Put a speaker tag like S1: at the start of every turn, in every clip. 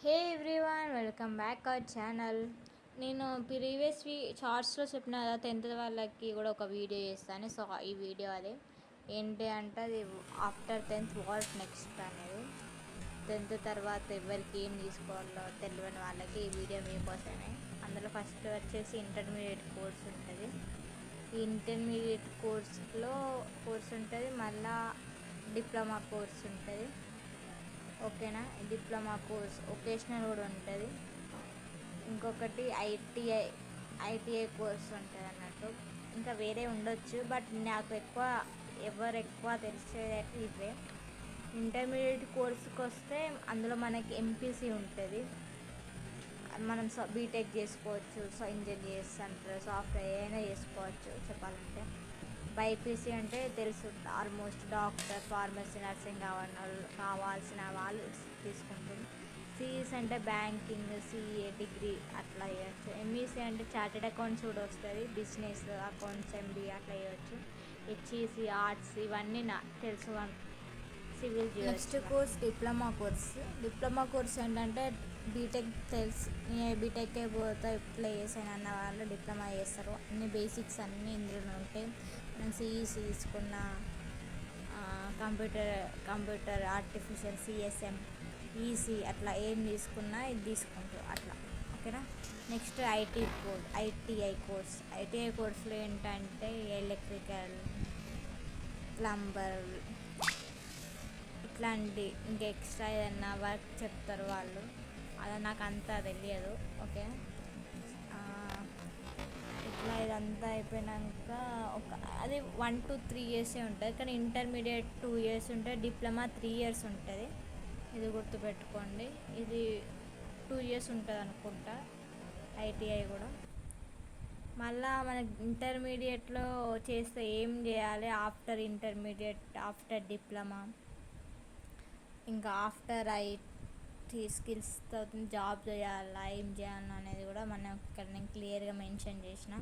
S1: Hey everyone, welcome back our channel. నేను ప్రీవియస్వి షార్ట్స్లో చెప్పిన కదా, 10th వాళ్ళకి కూడా ఒక వీడియో చేస్తాను. సో ఈ వీడియో అదే ఏంటి అంటే, అది ఆఫ్టర్ 10th వాట్ నెక్స్ట్ అనేది. 10th తర్వాత ఎవరికి ఏం తీసుకోవాలో తెలియని వాళ్ళకి ఈ వీడియో మీకోసమే. అందులో ఫస్ట్ వచ్చేసి ఇంటర్మీడియట్ కోర్స్ ఉంటుంది. ఈ ఇంటర్మీడియట్ కోర్స్ ఉంటుంది, మళ్ళా డిప్లొమా కోర్స్ ఉంటుంది. ఓకేనా, డిప్లొమా కోర్స్ ఒకేషనల్ కూడా ఉంటుంది. ఇంకొకటి ఐటీఐ కోర్స్ ఉంటుంది అన్నట్టు. ఇంకా వేరే ఉండొచ్చు, బట్ నాకు ఎవరు ఎక్కువ తెలిసేది ఇవే. ఇంటర్మీడియట్ కోర్సుకి వస్తే అందులో మనకి ఎంపీసీ ఉంటుంది. మనం బీటెక్ చేసుకోవచ్చు, ఇంజనీర్స్ అంటారు, సాఫ్ట్వేర్ ఏదైనా చేసుకోవచ్చు చెప్పాలంటే. బైపీసీ అంటే తెలుసు, ఆల్మోస్ట్ డాక్టర్, ఫార్మసీ, నర్సింగ్ కావాల్సిన వాళ్ళు తీసుకుంటుంది. సిఈసి అంటే బ్యాంకింగ్, సిఏ డిగ్రీ అట్లా చేయొచ్చు. ఎంఈసీ అంటే చార్టెడ్ అకౌంట్స్ కూడా వస్తుంది, బిజినెస్ అకౌంట్స్, ఎంబీ అట్లా చేయొచ్చు. హెచ్ఈసి ఆర్ట్స్ ఇవన్నీ తెలుసు. Civil next course diploma course ఏంటంటే బీటెక్ తెలుసు, బీటెక్కే పోతే ఇట్లా చేసాను అన్న వాళ్ళు డిప్లొమా చేస్తారు. అన్ని బేసిక్స్ అన్నీ ఇందులో ఉంటాయి. మనం సిఈసి తీసుకున్న కంప్యూటర్ ఆర్టిఫిషియల్, సిఎస్ఎం, ఈసీ అట్లా ఏం తీసుకున్నా ఇది తీసుకుంటారు అట్లా. ఓకేనా. నెక్స్ట్ ఐటీఐ కోర్సులో ఏంటంటే ఎలక్ట్రికల్, ప్లంబర్ ఇట్లాంటి ఇంకా ఎక్స్ట్రా ఏదన్నా వర్క్ చెప్తారు వాళ్ళు. అది నాకు అంతా తెలియదు. ఓకే, ఇట్లా ఇదంతా అయిపోయినాక అది 1 to 3 years ఉంటుంది. కానీ ఇంటర్మీడియట్ 2 years ఉంటుంది, డిప్లొమా 3 years ఉంటుంది. ఇది గుర్తుపెట్టుకోండి. ఇది 2 years ఉంటుంది అనుకుంటా, ఐటీఐ కూడా. మళ్ళా మనకి ఇంటర్మీడియట్లో చేస్తే ఏం చేయాలి, ఆఫ్టర్ ఇంటర్మీడియట్, ఆఫ్టర్ డిప్లొమా, ఇంకా ఆఫ్టర్ ఐటీ స్కిల్స్తో జాబ్ చేయాలా, ఏం చేయాలా అనేది కూడా మనం ఇక్కడ నేను క్లియర్గా మెన్షన్ చేసిన.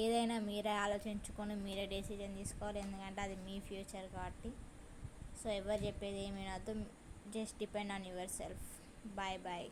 S1: ఏదైనా మీరే ఆలోచించుకొని మీరే డెసిజన్ తీసుకోవాలి, ఎందుకంటే అది మీ ఫ్యూచర్ కాబట్టి. సో ఎవరు చెప్పేది ఏమీ వినొద్దు, just depend on yourself. Bye bye.